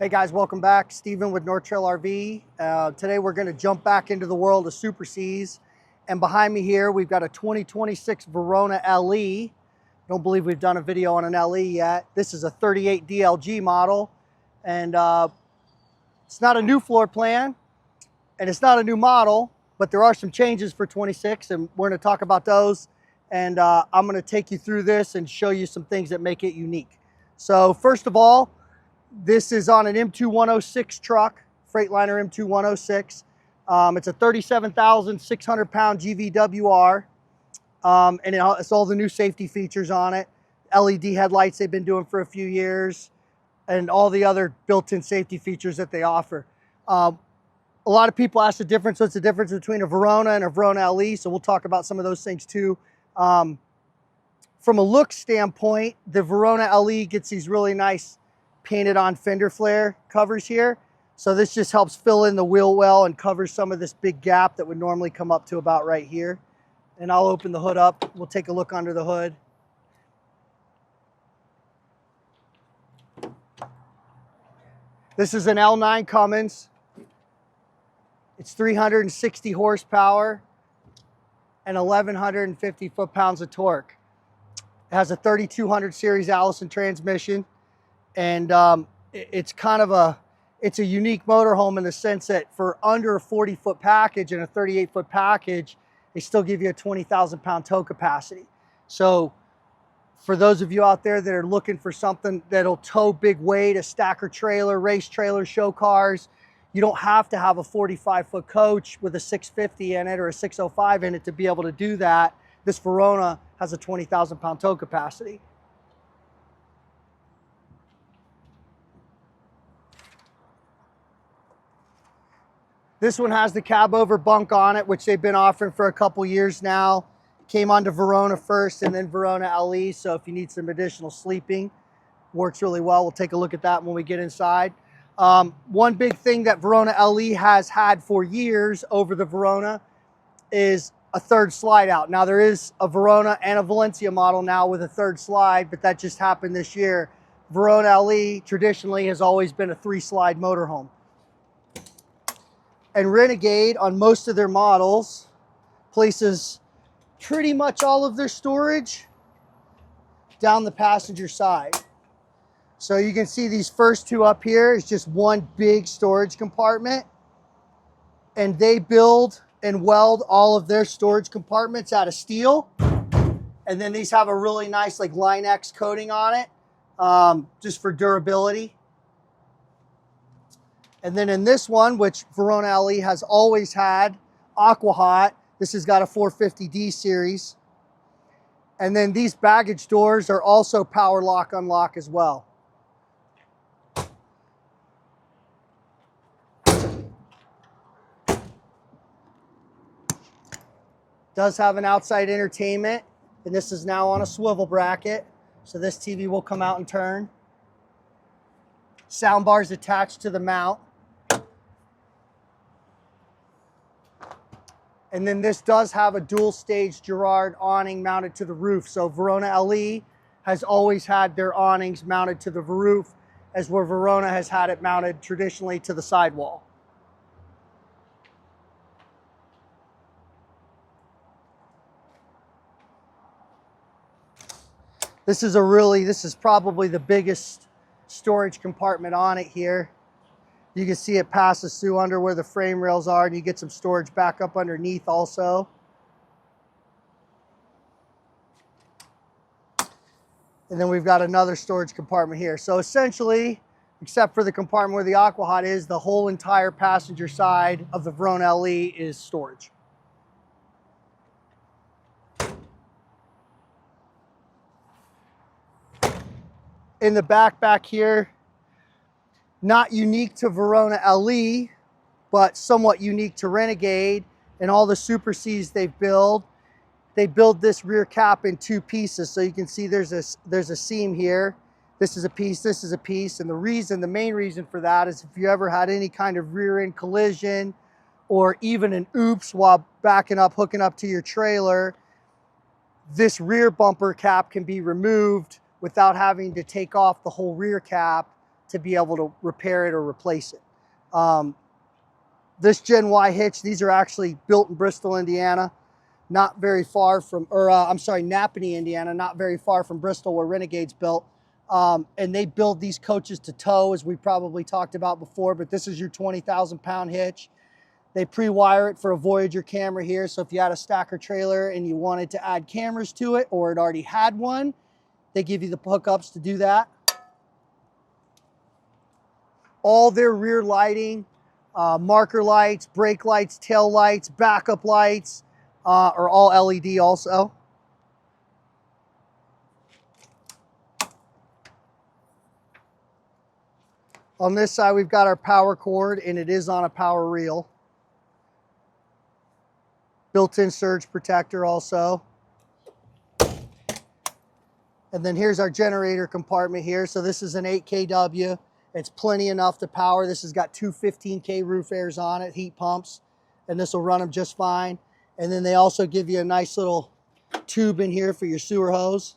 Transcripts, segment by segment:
Hey guys, welcome back. Steven with North Trail RV. Today we're going to jump back into the world of Super Cs. And behind me here, we've got a 2026 Verona LE. Don't believe we've done a video on an LE yet. This is a 38DLG model. And it's not a new floor plan, and it's not a new model, but there are some changes for 26, and we're going to talk about those. And I'm going to take you through this and show you some things that make it unique. So first of all, this is on an M2106 truck, Freightliner M2106. It's a 37,600 pound GVWR, and it's all the new safety features on it. LED headlights they've been doing for a few years, and all the other built-in safety features that they offer. A lot of people ask the difference. What's the difference between a Verona and a Verona LE? So we'll talk about some of those things too. From a look standpoint, the Verona LE gets these really nice painted on fender flare covers here. So this just helps fill in the wheel well and covers some of this big gap that would normally come up to about right here. And I'll open the hood up. We'll take a look under the hood. This is an L9 Cummins. It's 360 horsepower and 1,150 foot-pounds of torque. It has a 3200 series Allison transmission. And it's a unique motorhome in the sense that for under a 40-foot package and a 38-foot package, they still give you a 20,000 pound tow capacity. So for those of you out there that are looking for something that'll tow big weight, a stacker trailer, race trailer, show cars, you don't have to have a 45-foot coach with a 650 in it or a 605 in it to be able to do that. This Verona has a 20,000 pound tow capacity. This one has the cabover bunk on it, which they've been offering for a couple years now. Came onto Verona first and then Verona LE, so if you need some additional sleeping, works really well. We'll take a look at that when we get inside. One big thing that Verona LE has had for years over the Verona is a third slide out. Now there is a Verona and a Valencia model now with a third slide, but that just happened this year. Verona LE traditionally has always been a 3-slide motorhome. And Renegade, on most of their models, places pretty much all of their storage down the passenger side. So you can see these first two up here is just one big storage compartment. And they build and weld all of their storage compartments out of steel. And then these have a really nice like Line X coating on it, just for durability. And then in this one, which Verona LE has always had, Aqua Hot, this has got a 450D series. And then these baggage doors are also power lock unlock as well. Does have an outside entertainment, and this is now on a swivel bracket. So this TV will come out and turn. Sound bars attached to the mount. And then this does have a dual stage Girard awning mounted to the roof. So Verona LE has always had their awnings mounted to the roof, as where Verona has had it mounted traditionally to the sidewall. This is probably the biggest storage compartment on it here. You can see it passes through under where the frame rails are, and you get some storage back up underneath also. And then we've got another storage compartment here. So essentially, except for the compartment where the Aqua Hot is, the whole entire passenger side of the Verona LE is storage. In the back here, not unique to Verona LE, but somewhat unique to Renegade and all the Super Cs they've built. They build this rear cap in 2 pieces. So you can see there's a seam here. This is a piece, this is a piece. And the main reason for that is if you ever had any kind of rear end collision or even an oops while backing up, hooking up to your trailer, this rear bumper cap can be removed without having to take off the whole rear cap to be able to repair it or replace it. This Gen Y hitch, these are actually built in Bristol, Indiana, not very far from, I'm sorry, Napanee, Indiana, not very far from Bristol where Renegade's built. And they build these coaches to tow, as we probably talked about before, but this is your 20,000 pound hitch. They pre-wire it for a Voyager camera here. So if you had a stacker trailer and you wanted to add cameras to it, or it already had one, they give you the hookups to do that. All their rear lighting, marker lights, brake lights, tail lights, backup lights, are all LED also. On this side, we've got our power cord, and it is on a power reel. Built-in surge protector also. And then here's our generator compartment here. So this is an 8 kW. It's plenty enough to power. This has got two 15K roof airs on it, heat pumps, and this will run them just fine. And then they also give you a nice little tube in here for your sewer hose.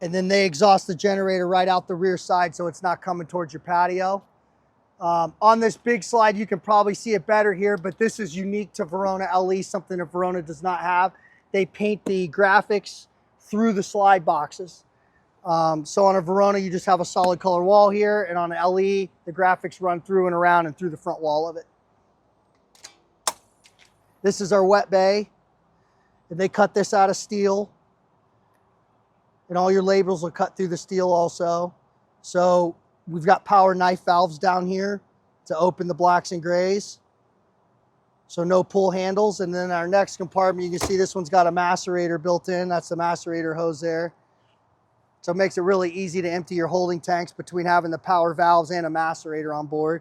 And then they exhaust the generator right out the rear side so it's not coming towards your patio. On this big slide, you can probably see it better here, but this is unique to Verona LE, something that Verona does not have. They paint the graphics through the slide boxes. So on a Verona, you just have a solid color wall here, and on an LE, the graphics run through and around and through the front wall of it. This is our wet bay, and they cut this out of steel. And all your labels will cut through the steel also. So we've got power knife valves down here to open the blacks and grays. So no pull handles. And then our next compartment, you can see this one's got a macerator built in. That's the macerator hose there. So it makes it really easy to empty your holding tanks between having the power valves and a macerator on board.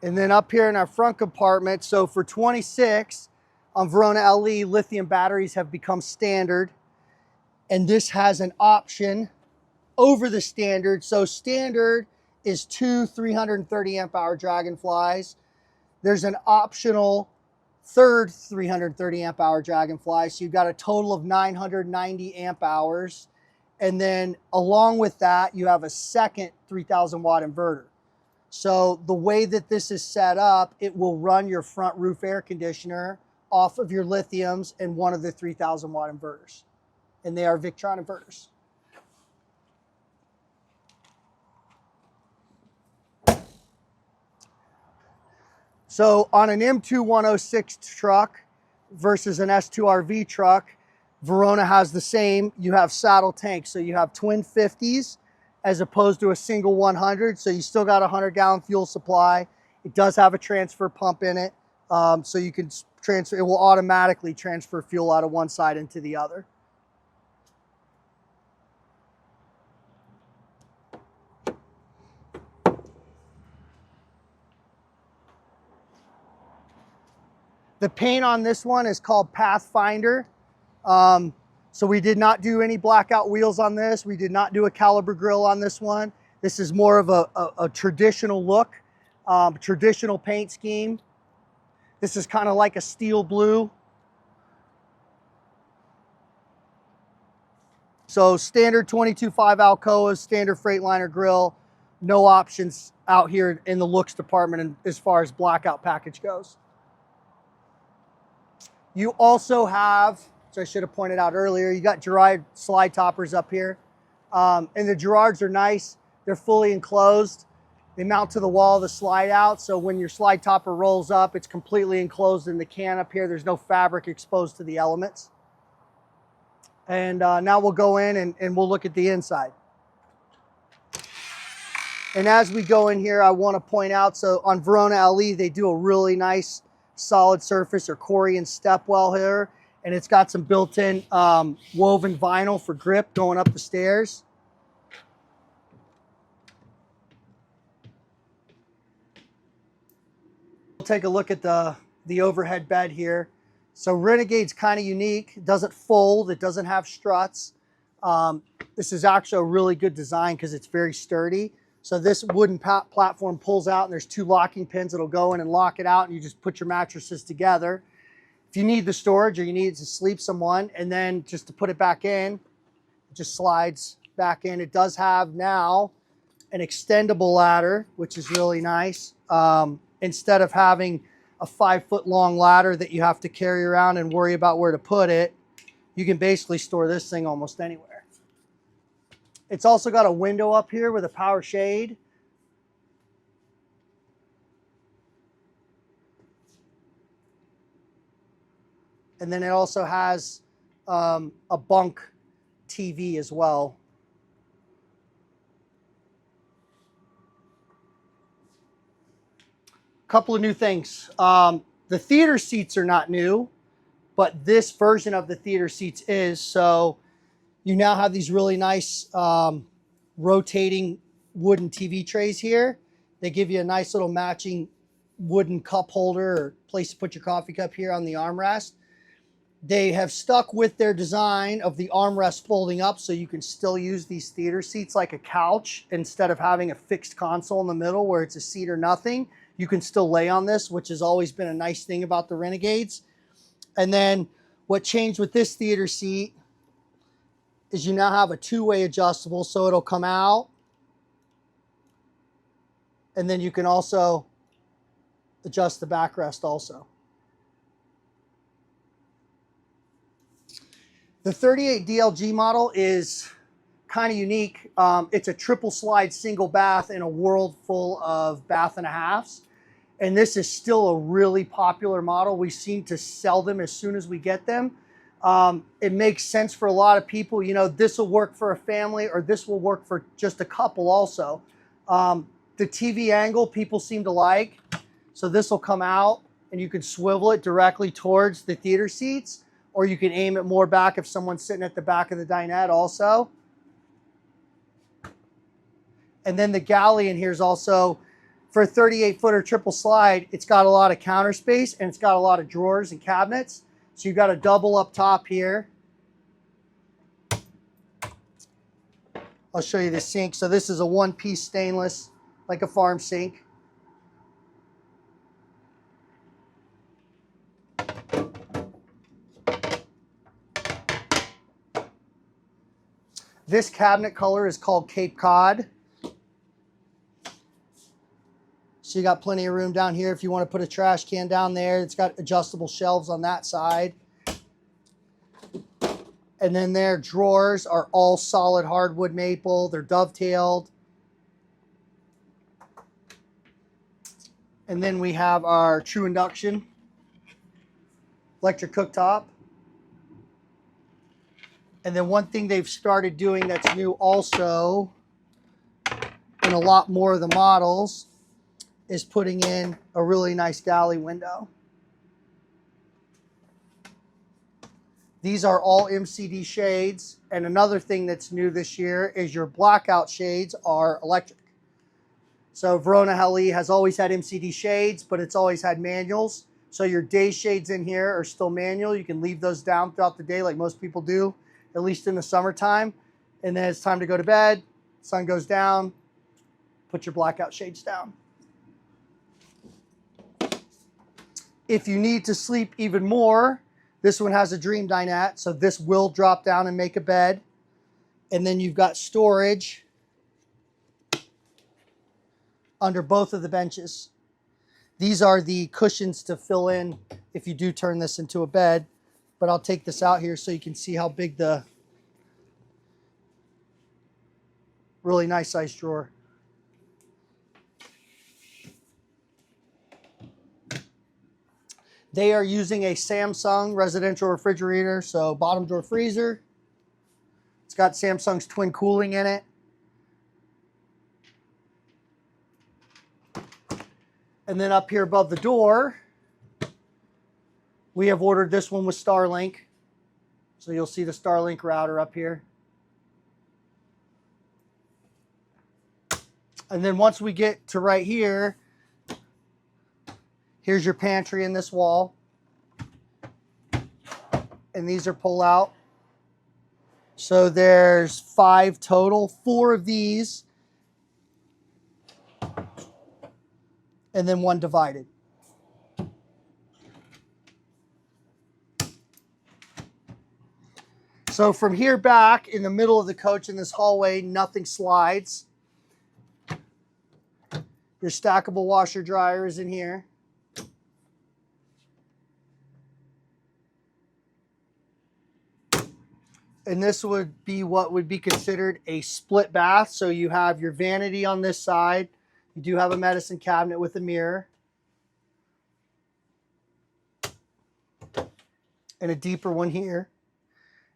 And then up here in our front compartment, so for 26, on Verona LE, lithium batteries have become standard. And this has an option over the standard. So standard is two 330 amp hour Dragonflies. There's an optional third 330 amp hour Dragonfly. So you've got a total of 990 amp hours. And then along with that, you have a second 3000 watt inverter. So the way that this is set up, it will run your front roof air conditioner off of your lithiums and one of the 3000 watt inverters. And they are Victron inverters. So on an M2106 truck versus an S2RV truck, Verona has the same. You have saddle tanks. So you have twin 50s as opposed to a single 100. So you still got a 100-gallon fuel supply. It does have a transfer pump in it. So you can transfer, it will automatically transfer fuel out of one side into the other. The paint on this one is called Pathfinder. So we did not do any blackout wheels on this. We did not do a caliber grill on this one. This is more of a traditional look, traditional paint scheme. This is kind of like a steel blue. So standard 22.5 Alcoa, standard Freightliner grill. No options out here in the looks department as far as blackout package goes. You also have, so I should have pointed out earlier, you got Gerard slide toppers up here. And the Gerards are nice. They're fully enclosed. They mount to the wall of the slide out. So when your slide topper rolls up, it's completely enclosed in the can up here. There's no fabric exposed to the elements. And now we'll go in and we'll look at the inside. And as we go in here, I want to point out, so on Verona LE, they do a really nice solid surface or Corian stepwell here. And it's got some built-in woven vinyl for grip going up the stairs. We'll take a look at the overhead bed here. So Renegade's kind of unique. It doesn't fold. It doesn't have struts. This is actually a really good design because it's very sturdy. So this wooden platform pulls out and there's two locking pins that'll go in and lock it out, and you just put your mattresses together. if you need the storage or you need to sleep someone, and then just to put it back in, it just slides back in. It does have now an extendable ladder, which is really nice. Instead of having a 5-foot long ladder that you have to carry around and worry about where to put it, you can basically store this thing almost anywhere. It's also got a window up here with a power shade. And then it also has a bunk TV as well. Couple of new things. The theater seats are not new, but this version of the theater seats is. So you now have these really nice rotating wooden TV trays here. They give you a nice little matching wooden cup holder or place to put your coffee cup here on the armrest. They have stuck with their design of the armrest folding up so you can still use these theater seats like a couch instead of having a fixed console in the middle where it's a seat or nothing. You can still lay on this, which has always been a nice thing about the Renegades. And then what changed with this theater seat is you now have a two-way adjustable, so it'll come out. And then you can also adjust the backrest also. The 38DLG model is kind of unique. It's a triple slide single bath in a world full of bath and a halves. And this is still a really popular model. We seem to sell them as soon as we get them. It makes sense for a lot of people. You know, this will work for a family or this will work for just a couple also. The TV angle people seem to like. So this will come out and you can swivel it directly towards the theater seats, or you can aim it more back if someone's sitting at the back of the dinette also. And then the galley in here is also, for a 38-footer triple slide, it's got a lot of counter space and it's got a lot of drawers and cabinets. So you've got a double up top here. I'll show you the sink. So this is a one-piece stainless, like a farm sink. This cabinet color is called Cape Cod. So you got plenty of room down here if you want to put a trash can down there. It's got adjustable shelves on that side. And then their drawers are all solid hardwood maple. They're dovetailed. And then we have our true induction electric cooktop. And then one thing they've started doing that's new also in a lot more of the models is putting in a really nice galley window. These are all MCD shades. And another thing that's new this year is your blackout shades are electric. So Verona LE has always had MCD shades, but it's always had manuals. So your day shades in here are still manual. You can leave those down throughout the day like most people do, at least in the summertime. And then it's time to go to bed, sun goes down, put your blackout shades down. If you need to sleep even more, this one has a dream dinette, so this will drop down and make a bed. And then you've got storage under both of the benches. These are the cushions to fill in if you do turn this into a bed. But I'll take this out here so you can see how big the really nice size drawer. They are using a Samsung residential refrigerator, so bottom drawer freezer. It's got Samsung's twin cooling in it. And then up here above the door, we have ordered this one with Starlink. So you'll see the Starlink router up here. And then once we get to right here, here's your pantry in this wall. And these are pull out. So there's 5 total, 4 of these, and then 1 divided. So from here back in the middle of the coach in this hallway, nothing slides. Your stackable washer dryer is in here. And this would be what would be considered a split bath. So you have your vanity on this side. You do have a medicine cabinet with a mirror. And a deeper one here.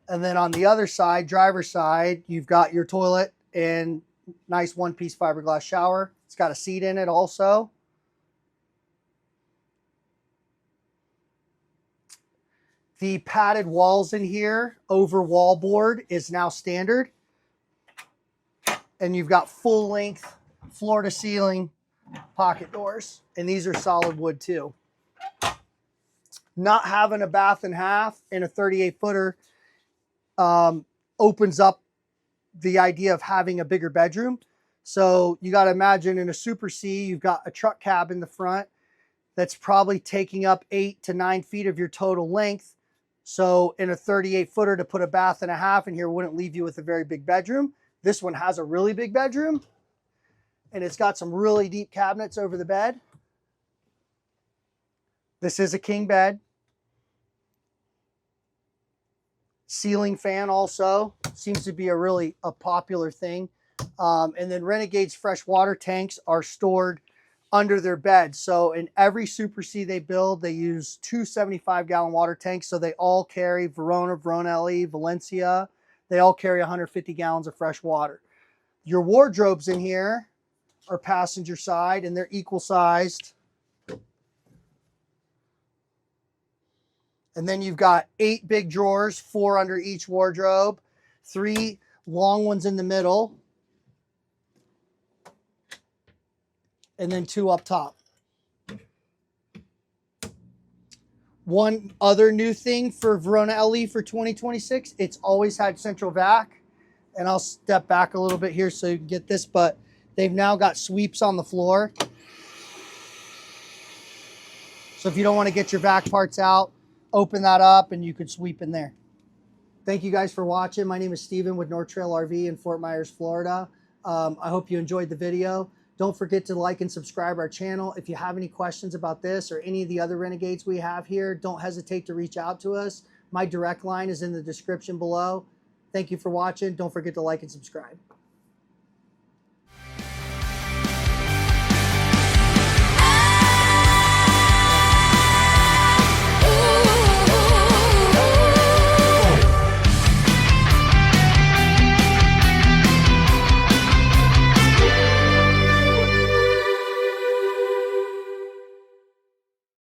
And then on the other side, driver's side, you've got your toilet and nice one-piece fiberglass shower. It's got a seat in it also. The padded walls in here over wallboard is now standard. And you've got full length floor to ceiling pocket doors. And these are solid wood too. Not having a bath and half in a 38-footer opens up the idea of having a bigger bedroom. So you got to imagine in a Super C, you've got a truck cab in the front that's probably taking up 8 to 9 feet of your total length. So in a 38-footer to put a bath and a half in here wouldn't leave you with a very big bedroom. This one has a really big bedroom, and it's got some really deep cabinets over the bed. This is a king bed. Ceiling fan also seems to be a popular thing. And then Renegade's fresh water tanks are stored under their bed. So in every Super C they build, they use 2 75-gallon water tanks. So they all carry Verona, Verona LE, Valencia. They all carry 150 gallons of fresh water. Your wardrobes in here are passenger side, and they're equal sized. And then you've got 8 big drawers, 4 under each wardrobe, 3 long ones in the middle, and then 2 up top. One other new thing for Verona LE for 2026, it's always had central vac. And I'll step back a little bit here so you can get this, but they've now got sweeps on the floor. So if you don't want to get your vac parts out, open that up and you could sweep in there. Thank you guys for watching. My name is Steven with North Trail RV in Fort Myers, Florida. I hope you enjoyed the video. Don't forget to like and subscribe our channel. If you have any questions about this or any of the other Renegades we have here, don't hesitate to reach out to us. My direct line is in the description below. Thank you for watching. Don't forget to like and subscribe.